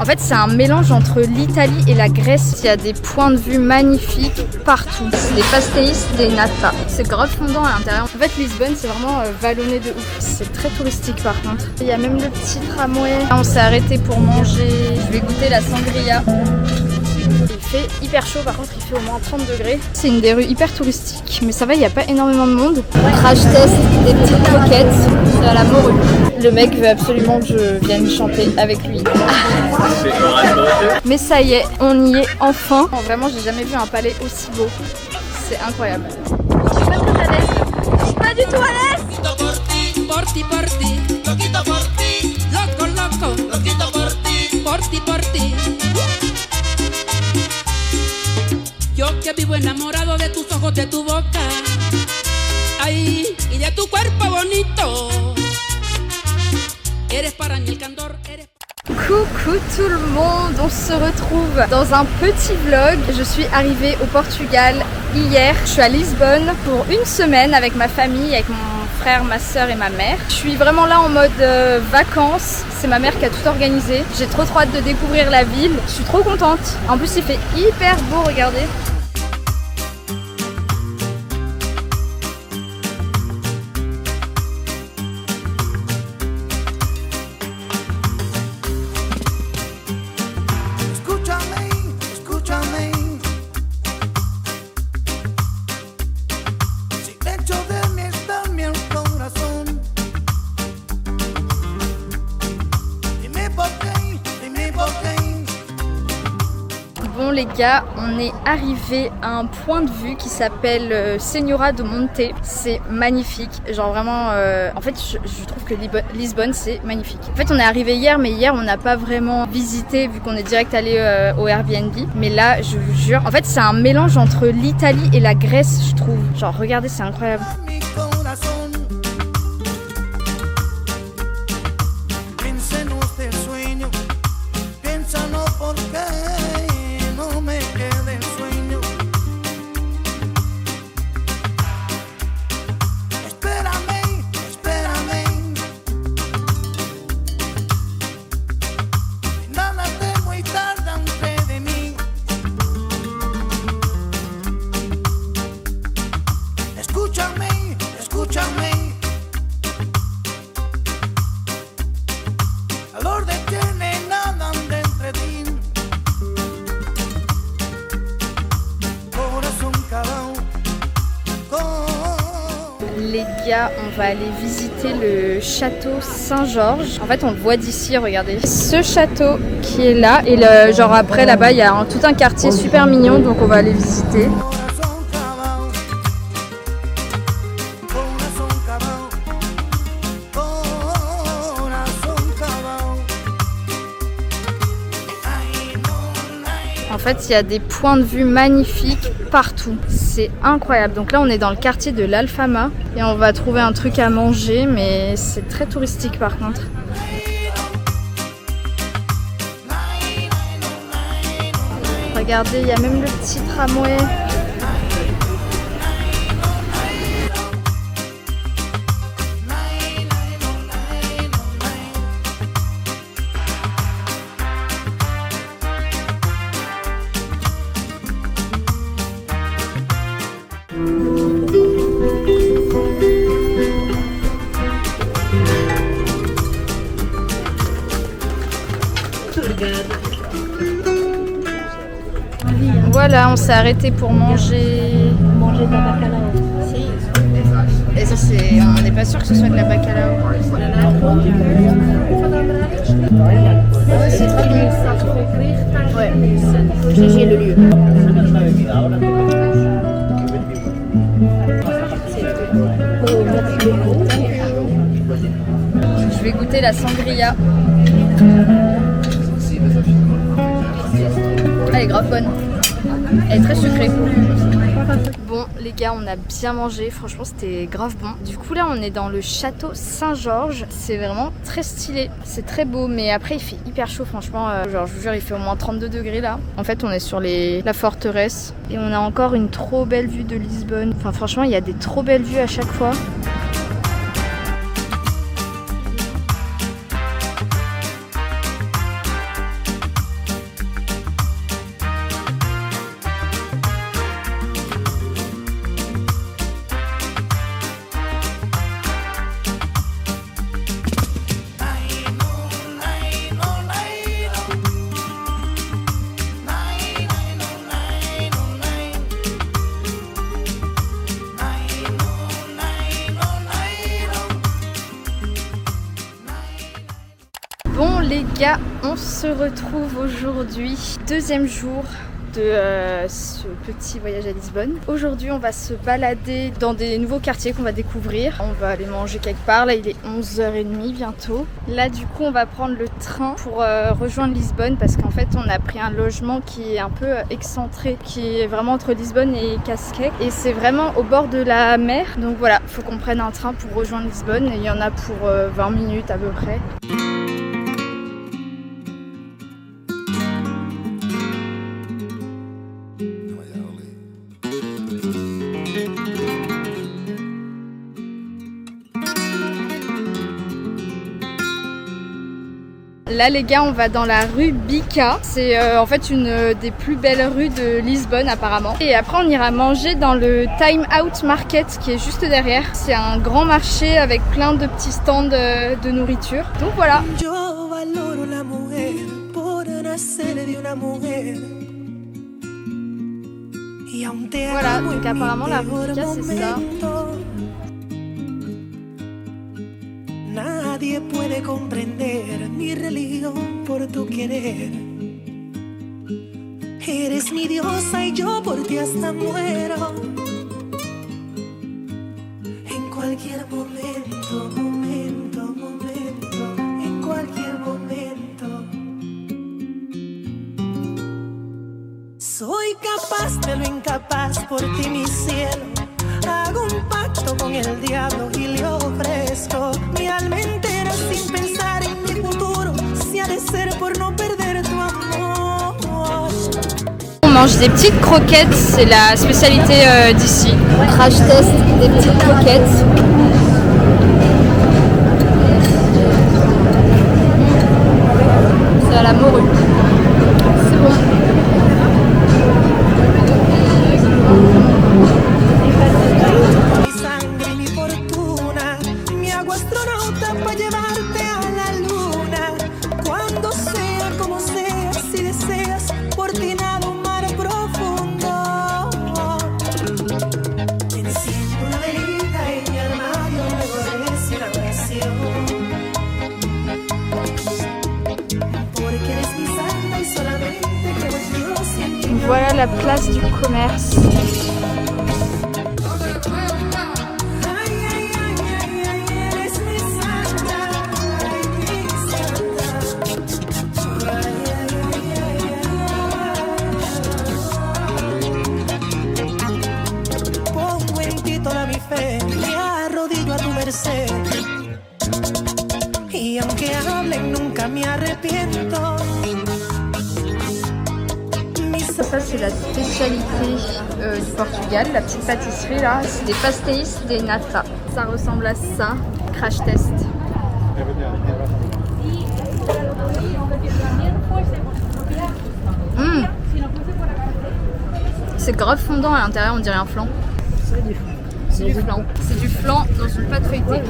En fait, c'est un mélange entre l'Italie et la Grèce. Il y a des points de vue magnifiques partout. Des pastéis, des nata. C'est grave fondant à l'intérieur. En fait, Lisbonne, c'est vraiment vallonné de ouf. C'est très touristique par contre. Il y a même le petit tramway. Là, on s'est arrêté pour manger. Je vais goûter la sangria. Il fait hyper chaud, par contre il fait au moins 30 degrés. C'est une des rues hyper touristiques, mais ça va, il n'y a pas énormément de monde. Crash test des petites croquettes, c'est à la morue. Le mec veut absolument que je vienne chanter avec lui. Mais ça y est, on y est enfin. Vraiment, j'ai jamais vu un palais aussi beau. C'est incroyable. Je suis pas très à l'aise. Je suis pas du tout à l'aise. Yo que vivo enamorado de tus ojos, de tu boca, ay, y de tu cuerpo bonito. Eres para mí el candor, eres. Coucou tout le monde, on se retrouve dans un petit vlog. Je suis arrivée au Portugal hier. Je suis à Lisbonne pour une semaine avec ma famille, avec mon frère, ma soeur et ma mère. Je suis vraiment là en mode vacances. C'est ma mère qui a tout organisé. J'ai trop hâte de découvrir la ville. Je suis trop contente. En plus, il fait hyper beau, regardez. Bon les gars, on est arrivé à un point de vue qui s'appelle Senhora do Monte. C'est magnifique, genre vraiment, en fait je trouve que Lisbonne c'est magnifique. En fait on est arrivé hier, mais hier on n'a pas vraiment visité vu qu'on est direct allé au Airbnb. Mais là je vous jure, en fait c'est un mélange entre l'Italie et la Grèce je trouve. Genre regardez, c'est incroyable. Les gars, on va aller visiter le château Saint-Georges. En fait, on le voit d'ici, regardez. Ce château qui est là, et genre après là-bas, il y a tout un quartier super mignon, donc on va aller visiter. En fait, il y a des points de vue magnifiques partout. C'est incroyable. Donc là, on est dans le quartier de l'Alfama et on va trouver un truc à manger, mais c'est très touristique par contre. Regardez, il y a même le petit tramway. Voilà, on s'est arrêté pour manger. Manger de la bacalao. Et ça, c'est. On n'est pas sûr que ce soit de la bacalao. C'est très bon. Ouais. J'ai le lieu. Je vais goûter la sangria. Elle est grave bonne. Elle est très sucrée. Bon les gars, on a bien mangé, franchement c'était grave bon. Du coup là on est dans le château Saint-Georges. C'est vraiment très stylé, c'est très beau, mais après il fait hyper chaud franchement. Genre je vous jure, il fait au moins 32 degrés là. En fait on est sur la forteresse et on a encore une trop belle vue de Lisbonne. Enfin franchement il y a des trop belles vues à chaque fois. gars, on se retrouve aujourd'hui, deuxième jour de ce petit voyage à Lisbonne. Aujourd'hui on va se balader dans des nouveaux quartiers qu'on va découvrir. On va aller manger quelque part, là il est 11h30 bientôt. Là du coup on va prendre le train pour rejoindre Lisbonne parce qu'en fait on a pris un logement qui est un peu excentré, qui est vraiment entre Lisbonne et Cascais et c'est vraiment au bord de la mer. Donc voilà, il faut qu'on prenne un train pour rejoindre Lisbonne et il y en a pour 20 minutes à peu près. Là les gars, on va dans la rue Bica, c'est en fait une des plus belles rues de Lisbonne apparemment. Et après on ira manger dans le Time Out Market qui est juste derrière. C'est un grand marché avec plein de petits stands de nourriture. Donc voilà. Voilà, donc apparemment la rue Bica c'est ça. Nadie puede comprender mi religión por tu querer. Eres mi diosa y yo por ti hasta muero. En cualquier momento, momento, momento, en cualquier momento. Soy capaz de lo incapaz por ti, mi cielo. Hago un pacto con el diablo y le ofrezco mi alma entera sin pensar en mi futuro, si ha de ser por no perder tu amor. On mange des petites croquettes, c'est la spécialité d'ici. Crash test des petites croquettes. C'est à la morue. C'est bon. Voilà la place du commerce. Pongo en ti toda mi fe, me arrodillo a tu merced. Y aunque hablen nunca me arrepiento. Ça c'est la spécialité du Portugal, la petite pâtisserie là, c'est des pastéis de nata. Ça ressemble à ça, crash test. C'est grave fondant à l'intérieur, on dirait un flan. C'est du flan. C'est du flan dans une pâte feuilletée.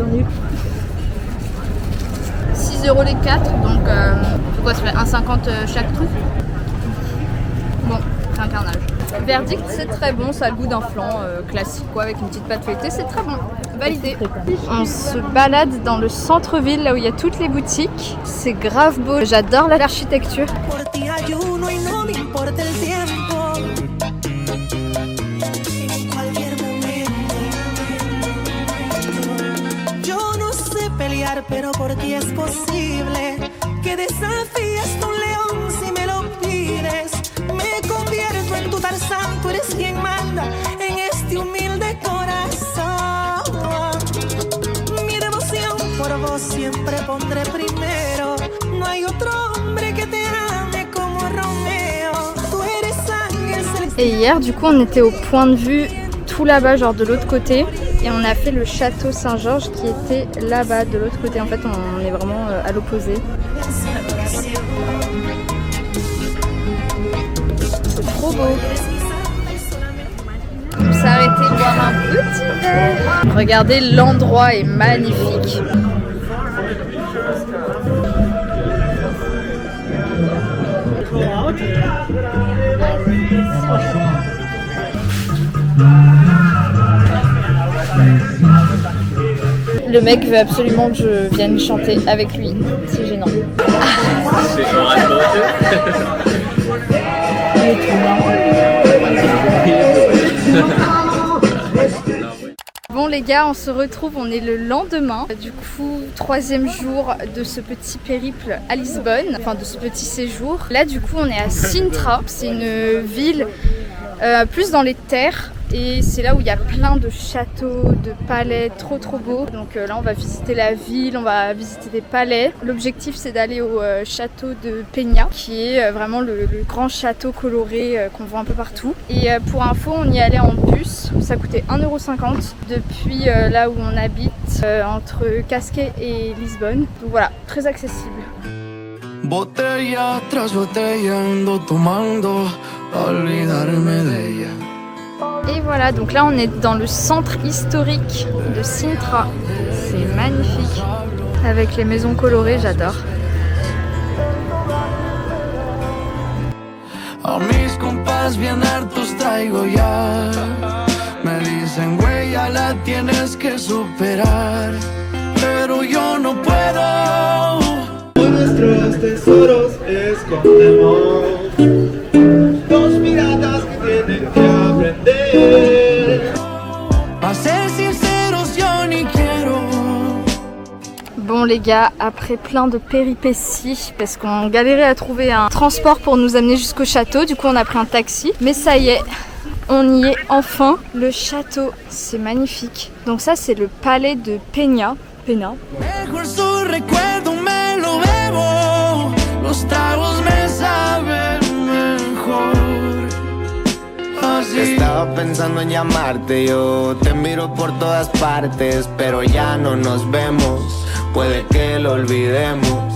6 € les 4, donc quoi, ça fait 1,50 chaque truc. Bon, c'est un carnage. Verdict, c'est très bon, ça a le goût d'un flan classique quoi, avec une petite pâte feuilletée, c'est très bon. Validé. On se balade dans le centre-ville, là où il y a toutes les boutiques. C'est grave beau, j'adore l'architecture. Pero por ti es posible que desafíes tu león si me lo pides. Me convierto en tu Tarzán, tú eres quien manda en este humilde corazón. Mi devoción por vos siempre pondré primero. No hay otro hombre que te ame como Romeo. Tú eres ángel celestial. Et hier, du coup, on était au point de vue tout là-bas, genre de l'autre côté. Et on a fait le château Saint-Georges qui était là-bas, de l'autre côté. En fait, on est vraiment à l'opposé. C'est trop beau. On s'est arrêté boire un petit verre. Regardez, l'endroit est magnifique. Le mec veut absolument que je vienne chanter avec lui. C'est gênant. Ah. C'est orange. Il est trop marrant. Bon les gars, on se retrouve, on est le lendemain, du coup 3e jour de ce petit périple à Lisbonne, enfin de ce petit séjour. Là du coup on est à Sintra, c'est une ville plus dans les terres et c'est là où il y a plein de châteaux, de palais, trop beaux. Donc là on va visiter la ville, on va visiter des palais. L'objectif c'est d'aller au château de Peña qui est vraiment le grand château coloré qu'on voit un peu partout. Et pour info on y allait en bus, ça coûtait 1,50 € depuis là où on habite entre Cascais et Lisbonne. Donc voilà, très accessible. Botella tras botella ando tomando pa olvidarme de ella. Et voilà, donc là on est dans le centre historique de Sintra. C'est magnifique. Avec les maisons colorées, j'adore. A mis compas bien hartos traigo ya. Me dicen, güey, ya la tienes que superar. Pero yo no puedo. Nuestros tesoros escondemos. Dos miradas que tienen que aprender. A ser sinceros, yo ni quiero. Bon les gars, après plein de péripéties, parce qu'on galérait à trouver un transport pour nous amener jusqu'au château, du coup on a pris un taxi. Mais ça y est, on y est enfin. Le château, c'est magnifique. Donc ça c'est le palais de Peña. Peña. Mejor su recuerdo me lo bebo. Los tragos me saben mejor. Estaba pensando en llamarte, yo te miro por todas partes, pero ya no nos vemos, puede que lo olvidemos.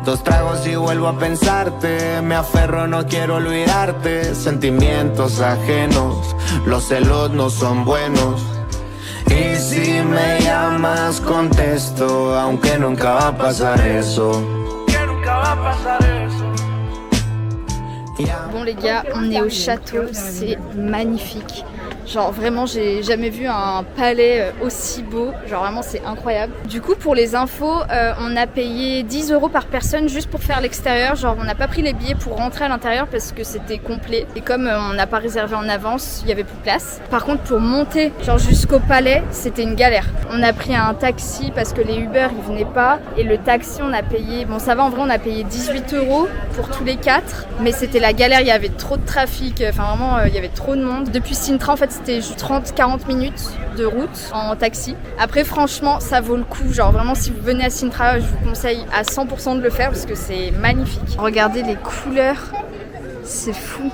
2 tragos y vuelvo a pensarte, me aferro, no quiero olvidarte. Sentimientos ajenos, los celos no son buenos. Y si me llamas contesto, aunque nunca va a pasar eso. Que nunca va a pasar eso. Bon les gars, on est au château, c'est magnifique. Genre vraiment j'ai jamais vu un palais aussi beau, genre vraiment c'est incroyable. Du coup pour les infos, on a payé 10 € par personne juste pour faire l'extérieur. Genre on n'a pas pris les billets pour rentrer à l'intérieur parce que c'était complet. Et comme on n'a pas réservé en avance, il y avait plus de place. Par contre pour monter genre jusqu'au palais, c'était une galère. On a pris un taxi parce que les Uber ils venaient pas. Et le taxi on a payé, bon ça va en vrai on a payé 18 € pour tous les 4. Mais c'était la galère, il y avait trop de trafic, enfin vraiment il y avait trop de monde. Depuis Sintra en fait c'était 30-40 minutes de route en taxi. Après franchement ça vaut le coup, genre vraiment si vous venez à Sintra je vous conseille à 100% de le faire parce que c'est magnifique. Regardez les couleurs, c'est fou.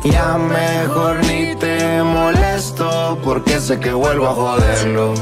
Ya mejor ni te molesto porque sé que vuelvo a joderlo.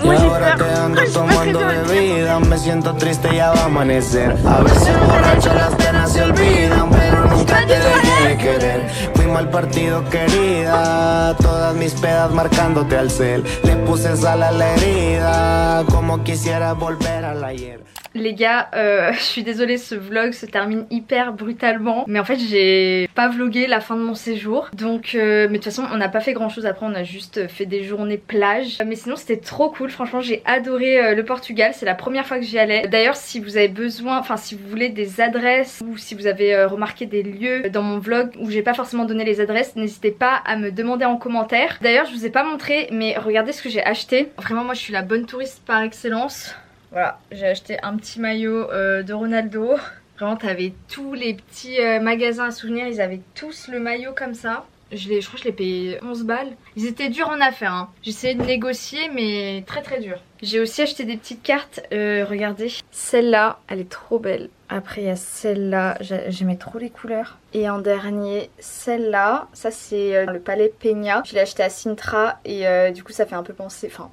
Y ahora te ando tomando bebida, me siento triste, ya va a amanecer. A veces borracho las penas se olvidan, pero nunca te dejé de querer. Fui mal partido querida, todas mis pedas marcándote al cel. Le puse sal a la herida, como quisiera volver al ayer. Les gars, je suis désolée, ce vlog se termine hyper brutalement. Mais en fait, j'ai pas vlogué la fin de mon séjour. Donc, mais de toute façon, on n'a pas fait grand chose après. On a juste fait des journées plage. Mais sinon, c'était trop cool. Franchement, j'ai adoré le Portugal. C'est la première fois que j'y allais. D'ailleurs, si vous avez besoin, enfin, si vous voulez des adresses ou si vous avez remarqué des lieux dans mon vlog où j'ai pas forcément donné les adresses, n'hésitez pas à me demander en commentaire. D'ailleurs, je vous ai pas montré, mais regardez ce que j'ai acheté. Vraiment, moi, je suis la bonne touriste par excellence. Voilà, j'ai acheté un petit maillot de Ronaldo. Vraiment, t'avais tous les petits magasins à souvenirs, ils avaient tous le maillot comme ça. Je crois que je l'ai payé 11 balles. Ils étaient durs en affaires, hein. J'essayais de négocier, mais très très dur. J'ai aussi acheté des petites cartes, regardez. Celle-là, elle est trop belle. Après, il y a celle-là, j'aimais trop les couleurs. Et en dernier, celle-là, ça c'est le palais Peña. Je l'ai acheté à Sintra et du coup ça fait un peu penser, enfin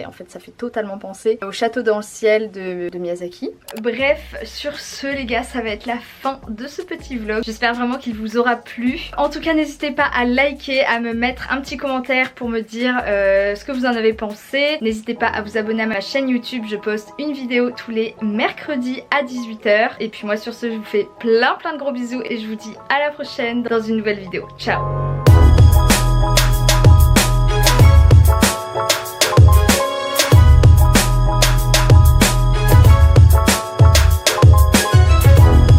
en fait ça fait totalement penser au château dans le ciel de Miyazaki. Bref, sur ce les gars, ça va être la fin de ce petit vlog. J'espère vraiment qu'il vous aura plu. En tout cas, n'hésitez pas à liker, à me mettre un petit commentaire pour me dire ce que vous en avez pensé. N'hésitez pas à vous abonner à ma chaîne YouTube, je poste une vidéo tous les mercredis à 18 h. Et puis moi sur ce, je vous fais plein de gros bisous et je vous dis à la prochaine dans une nouvelle vidéo. Ciao!